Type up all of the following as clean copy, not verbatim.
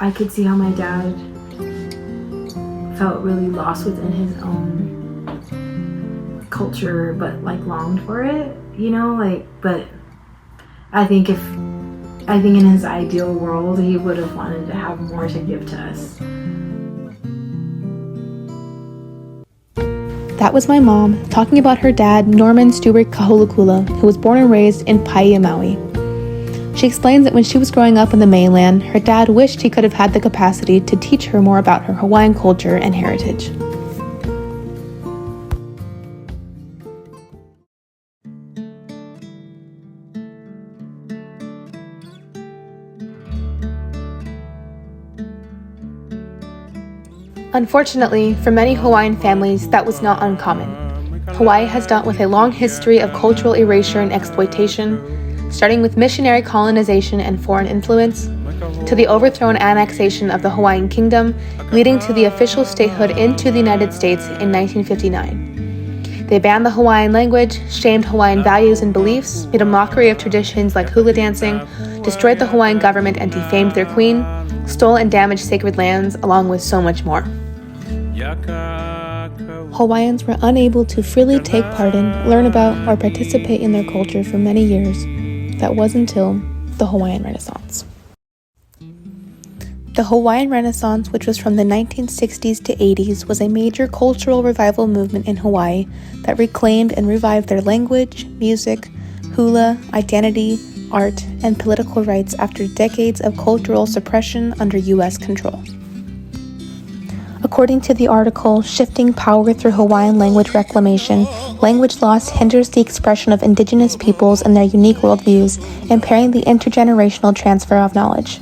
I could see how my dad felt really lost within his own culture, but like longed for it, but I think in his ideal world, he would have wanted to have more to give to us. That was my mom talking about her dad, Norman Stewart Kahulukula, who was born and raised in Paia, Maui. She explains that when she was growing up in the mainland, her dad wished he could have had the capacity to teach her more about her Hawaiian culture and heritage. Unfortunately, for many Hawaiian families, that was not uncommon. Hawaii has dealt with a long history of cultural erasure and exploitation, starting with missionary colonization and foreign influence, to the overthrown annexation of the Hawaiian Kingdom, leading to the official statehood into the United States in 1959. They banned the Hawaiian language, shamed Hawaiian values and beliefs, made a mockery of traditions like hula dancing, destroyed the Hawaiian government and defamed their queen, stole and damaged sacred lands, along with so much more. Hawaiians were unable to freely take part in, learn about, or participate in their culture for many years. That was until the Hawaiian Renaissance. The Hawaiian Renaissance, which was from the 1960s to 80s, was a major cultural revival movement in Hawaii that reclaimed and revived their language, music, hula, identity, art, and political rights after decades of cultural suppression under U.S. control. According to the article, Shifting Power Through Hawaiian Language Reclamation, language loss hinders the expression of indigenous peoples and their unique worldviews, impairing the intergenerational transfer of knowledge,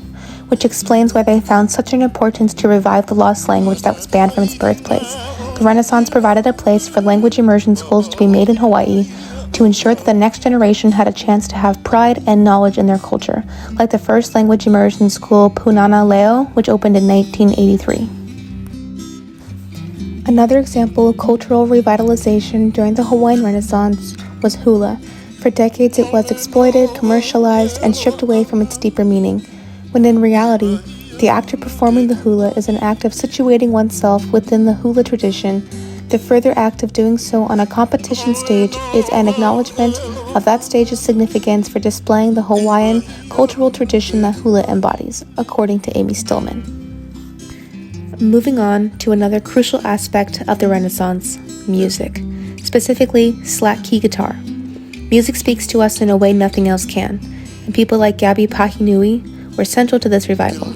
which explains why they found such an importance to revive the lost language that was banned from its birthplace. The Renaissance provided a place for language immersion schools to be made in Hawaii to ensure that the next generation had a chance to have pride and knowledge in their culture, like the first language immersion school, Punana Leo, which opened in 1983. Another example of cultural revitalization during the Hawaiian Renaissance was hula. For decades it was exploited, commercialized, and stripped away from its deeper meaning, when in reality, the act of performing the hula is an act of situating oneself within the hula tradition. The further act of doing so on a competition stage is an acknowledgement of that stage's significance for displaying the Hawaiian cultural tradition that hula embodies, according to Amy Stillman. Moving on to another crucial aspect of the Renaissance, music, specifically slack key guitar. Music speaks to us in a way nothing else can, and people like Gabby Pahinui were central to this revival.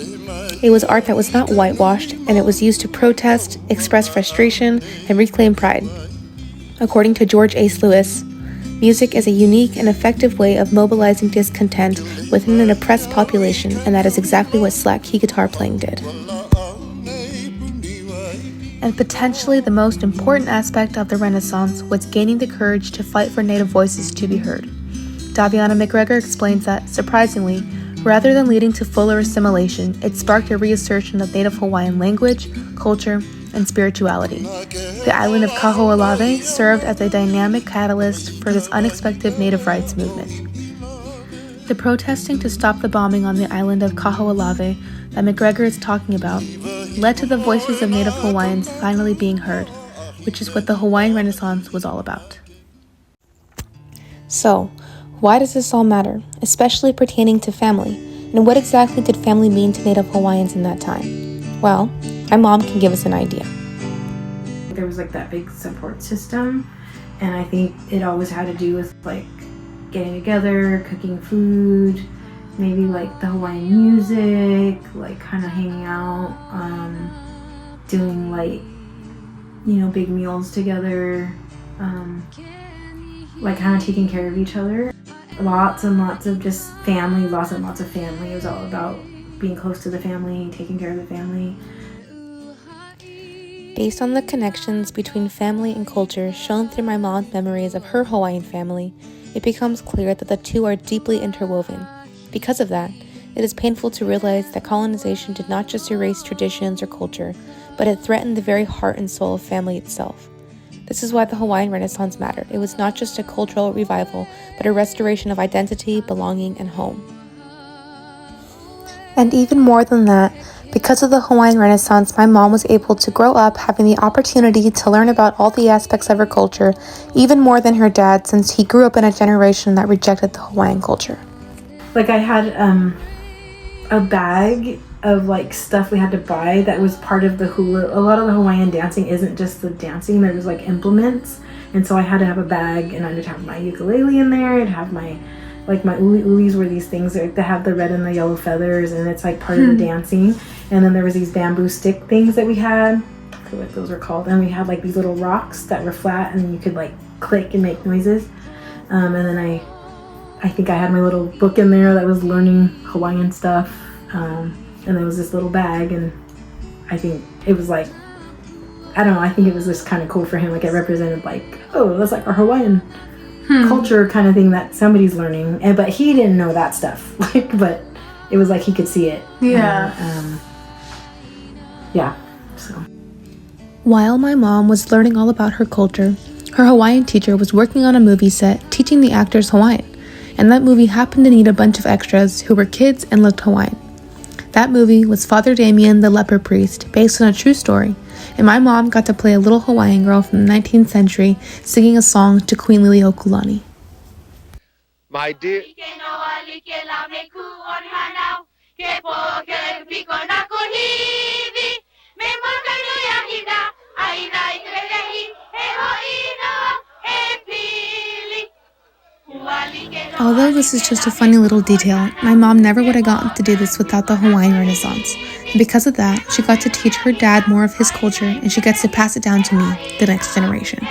It was art that was not whitewashed, and it was used to protest, express frustration, and reclaim pride. According to George Ace Lewis, music is a unique and effective way of mobilizing discontent within an oppressed population, and that is exactly what slack key guitar playing did. And potentially the most important aspect of the Renaissance was gaining the courage to fight for Native voices to be heard. Daviana McGregor explains that, surprisingly, rather than leading to fuller assimilation, it sparked a reassertion of Native Hawaiian language, culture, and spirituality. The island of Kaho'olawe served as a dynamic catalyst for this unexpected Native rights movement. The protesting to stop the bombing on the island of Kaho'olawe that McGregor is talking about led to the voices of Native Hawaiians finally being heard, which is what the Hawaiian Renaissance was all about. So, why does this all matter, especially pertaining to family? And what exactly did family mean to Native Hawaiians in that time? Well, my mom can give us an idea. There was like that big support system, and I think it always had to do with like getting together, cooking food, maybe like the Hawaiian music, like kind of hanging out, doing like, big meals together, like kind of taking care of each other. Lots and lots of just family, lots and lots of family. It was all about being close to the family, taking care of the family. Based on the connections between family and culture shown through my mom's memories of her Hawaiian family, it becomes clear that the two are deeply interwoven. Because of that, it is painful to realize that colonization did not just erase traditions or culture, but it threatened the very heart and soul of family itself. This is why the Hawaiian Renaissance mattered. It was not just a cultural revival, but a restoration of identity, belonging, and home. And even more than that, Because of the Hawaiian Renaissance, my mom was able to grow up having the opportunity to learn about all the aspects of her culture, even more than her dad, since he grew up in a generation that rejected the Hawaiian culture. Like I had a bag of like stuff we had to buy that was part of the hula. A lot of the Hawaiian dancing isn't just the dancing, there was like implements. And so I had to have a bag, and I would have my ukulele in there. I'd have my uli ulis were these things that have the red and the yellow feathers, and it's like part of the dancing. And then there was these bamboo stick things that we had. I forget what those were called. And we had like these little rocks that were flat, and you could like click and make noises. And then I think I had my little book in there that was learning Hawaiian stuff. And there was this little bag, and I think it was like, I don't know, I think it was just kind of cool for him. Like it represented like, oh, that's like our Hawaiian culture kind of thing that somebody's learning. But he didn't know that stuff. But it was like he could see it. Yeah. Yeah. So. While my mom was learning all about her culture, her Hawaiian teacher was working on a movie set teaching the actors Hawaiian. And that movie happened to need a bunch of extras who were kids and looked Hawaiian. That movie was Father Damien the Leper Priest, based on a true story, and my mom got to play a little Hawaiian girl from the 19th century singing a song to Queen Liliuokalani. My dear... Although this is just a funny little detail, my mom never would have gotten to do this without the Hawaiian Renaissance. And because of that, she got to teach her dad more of his culture, and she gets to pass it down to me, the next generation.